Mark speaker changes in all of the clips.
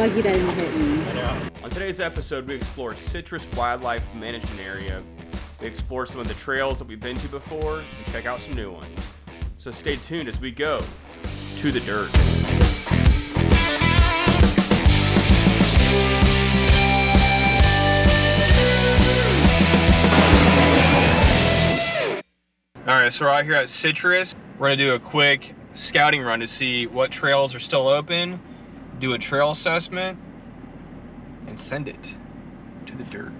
Speaker 1: lucky that didn't hit me.
Speaker 2: I know. On today's episode, we explore Citrus Wildlife Management Area. We explore some of the trails that we've been to before and check out some new ones. So stay tuned as we go to the dirt. All right, so we're out here at Citrus. We're gonna do a quick scouting run to see what trails are still open, do a trail assessment, and send it to the dirt.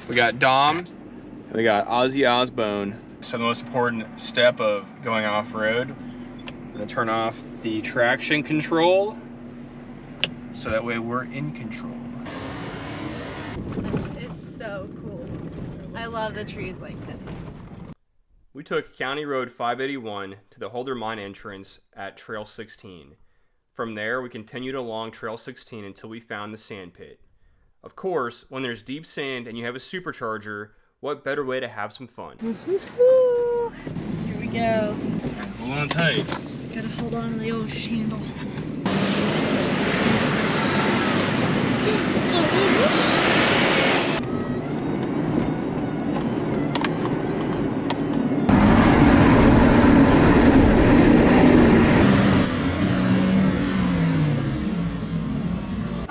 Speaker 2: We got Dom, and we got Ozzy Osbourne. So the most important step of going off-road, I'm gonna turn off the traction control, so that way we're in control.
Speaker 1: This is so cool. I love the trees like this.
Speaker 2: We took County Road 581 to the Holder Mine entrance at Trail 16. From there, we continued along Trail 16 until we found the sand pit. Of course, when there's deep sand and you have a supercharger, what better way to have some fun?
Speaker 1: Here we go.
Speaker 2: Hold on tight.
Speaker 1: Gotta hold on to the old handle.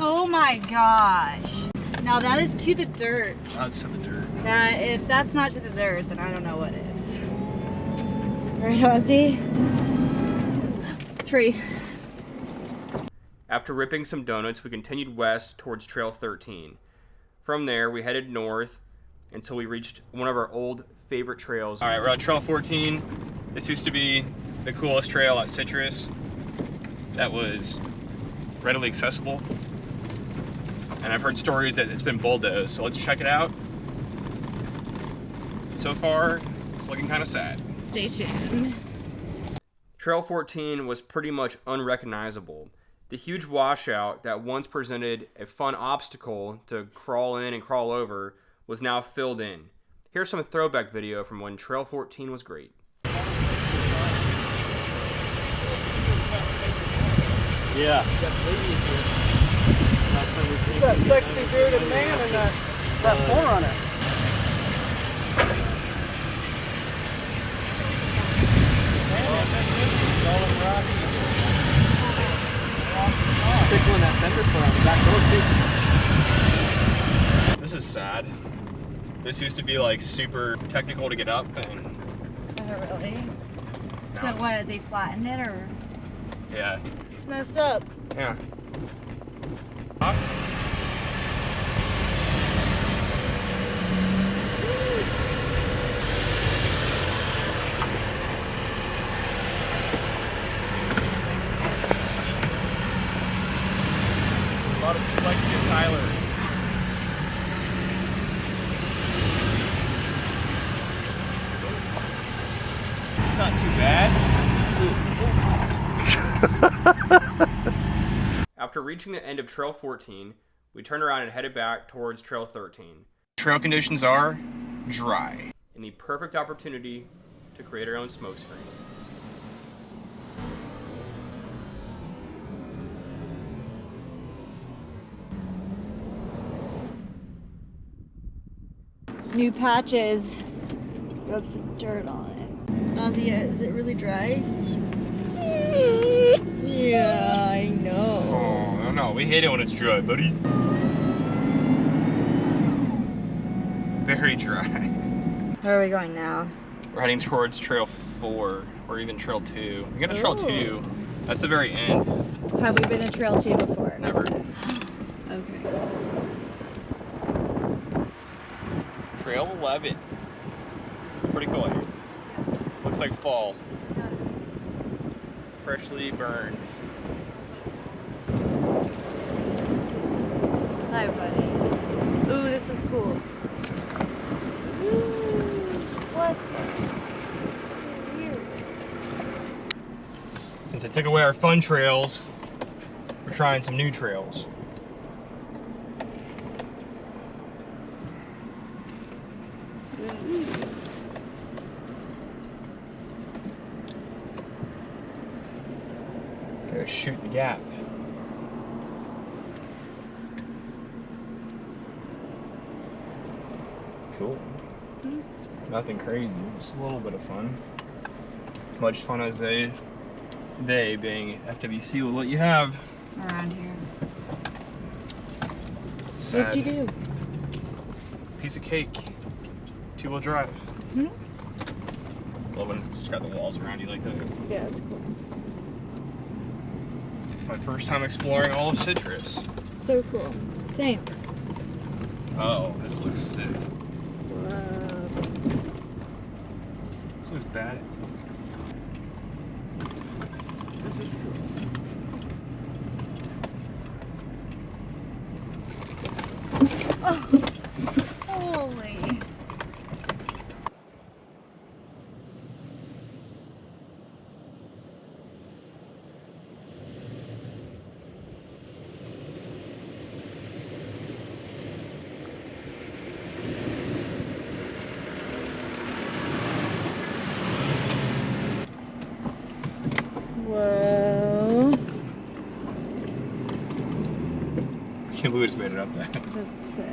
Speaker 1: Oh my gosh. Now that is to the dirt.
Speaker 2: That's to the dirt.
Speaker 1: If that's not to the dirt, then I don't know what is. Right, Ozzy? Tree.
Speaker 2: After ripping some donuts, we continued west towards Trail 13. From there, we headed north until we reached one of our old favorite trails. All right, we're on Trail 14. This used to be the coolest trail at Citrus that was readily accessible. And I've heard stories that it's been bulldozed, so let's check it out. So far, it's looking kind of sad.
Speaker 1: Stay tuned.
Speaker 2: Trail 14 was pretty much unrecognizable. The huge washout that once presented a fun obstacle to crawl in and crawl over was now filled in. Here's some throwback video from when Trail 14 was great.
Speaker 3: Yeah. That sexy bearded man in that 4Runner. Tickling that fender for on the back door too.
Speaker 2: This is sad. This used to be like super technical to get up, and
Speaker 1: Oh, really?
Speaker 2: now
Speaker 1: So
Speaker 2: it's-
Speaker 1: what, they flattened it or?
Speaker 2: Yeah.
Speaker 1: It's messed up.
Speaker 2: Yeah. A lot of dyslexia, Tyler. Not too bad. After reaching the end of Trail 14, we turned around and headed back towards Trail 13. Trail conditions are dry, and the perfect opportunity to create our own smoke screen.
Speaker 1: New patches. Rub some dirt on it. Ozzy, is it really dry? Yeah, I know.
Speaker 2: Oh, no, we hate it when it's dry, buddy. Very dry.
Speaker 1: Where are we going now?
Speaker 2: We're heading towards Trail 4, or even Trail 2. We got to Trail
Speaker 1: Ooh.
Speaker 2: 2. That's the very end.
Speaker 1: Have we been to Trail 2 before?
Speaker 2: Never.
Speaker 1: Okay.
Speaker 2: Trail 11. It's pretty cool here. Looks like fall. Freshly burned.
Speaker 1: Hi, buddy. Ooh, this is cool. Ooh, what? So weird.
Speaker 2: Since I took away our fun trails, we're trying some new trails. Go shoot the gap. cool. Nothing crazy, just a little bit of fun. As much fun as they being FWC will let you have.
Speaker 1: Around here.
Speaker 2: Sad.
Speaker 1: What'd you do?
Speaker 2: Piece of cake. 2-wheel drive.
Speaker 1: Mm-hmm.
Speaker 2: Love when it's got the walls around you like that.
Speaker 1: Yeah, it's cool.
Speaker 2: My first time exploring all of Citrus.
Speaker 1: So cool. Same.
Speaker 2: Oh, this looks sick.
Speaker 1: Whoa.
Speaker 2: This looks bad.
Speaker 1: This is cool. Oh, holy. Whoa.
Speaker 2: I can't believe we just made it up there.
Speaker 1: That's sick.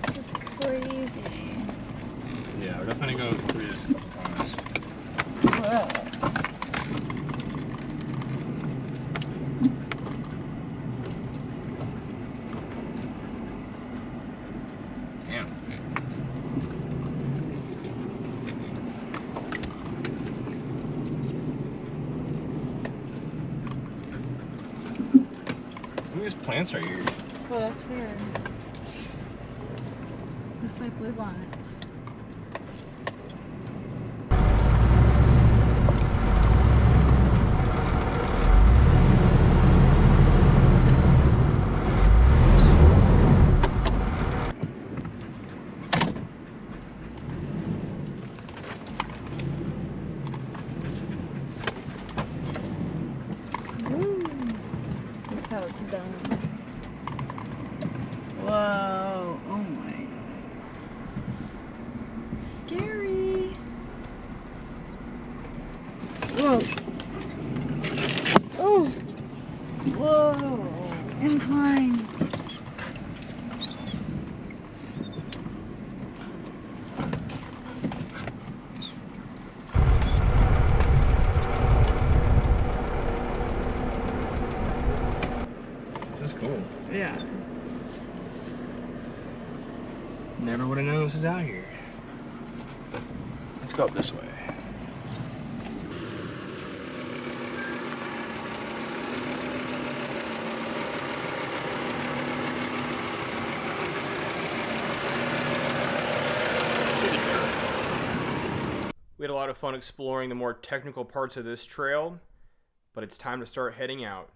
Speaker 1: This is crazy.
Speaker 2: Yeah, we're definitely going through this a couple times.
Speaker 1: Whoa.
Speaker 2: Damn. Look at these plants right here.
Speaker 1: Oh, that's weird. Looks like bluebonnets. Woo. That's how it's done. Whoa. Oh my. Scary. Whoa. Oh. Whoa. Incline.
Speaker 2: This is cool.
Speaker 1: Yeah.
Speaker 2: Never would have known this is out here. Let's go up this way. We had a lot of fun exploring the more technical parts of this trail, but it's time to start heading out.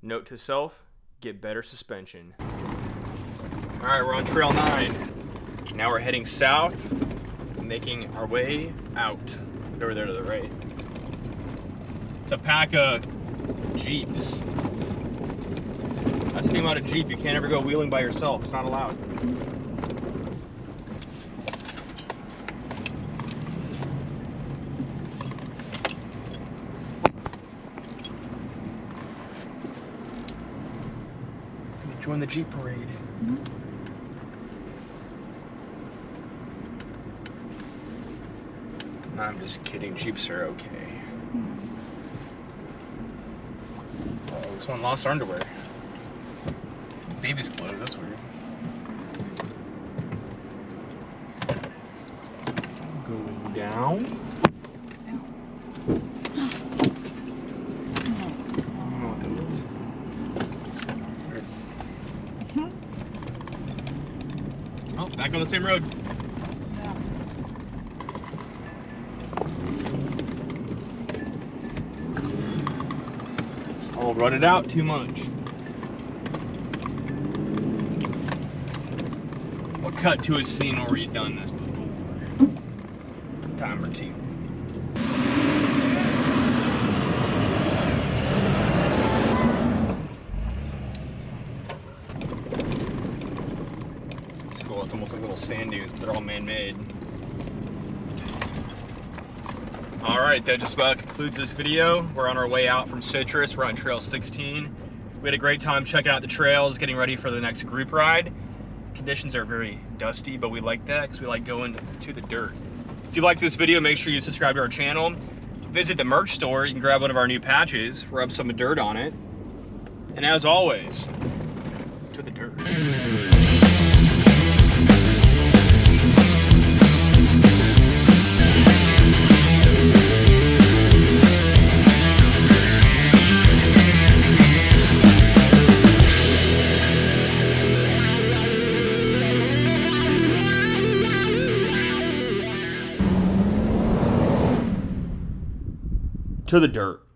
Speaker 2: Note to self, get better suspension. All right, we're on trail 9. Now we're heading south, making our way out. Over there to the right. It's a pack of Jeeps. That's the thing about a Jeep, you can't ever go wheeling by yourself. It's not allowed. Join the Jeep parade.
Speaker 1: Mm-hmm.
Speaker 2: No, I'm just kidding. Jeeps are okay. Oh, this one lost underwear. Baby's clothes. That's weird. Going down. Oh, back on the same road.
Speaker 1: Yeah.
Speaker 2: I'll run it out too much. We'll cut to a scene where you've done this before. Time or two. like little sand dunes, but they're all man-made. All right, that just about concludes this video. We're on our way out from Citrus. We're on Trail 16. We had a great time checking out the trails, getting ready for the next group ride. Conditions are very dusty, but we like that because we like going to the dirt. If you like this video, make sure you subscribe to our channel. Visit the merch store. You can grab one of our new patches, rub some dirt on it. And as always, to the dirt. To the dirt.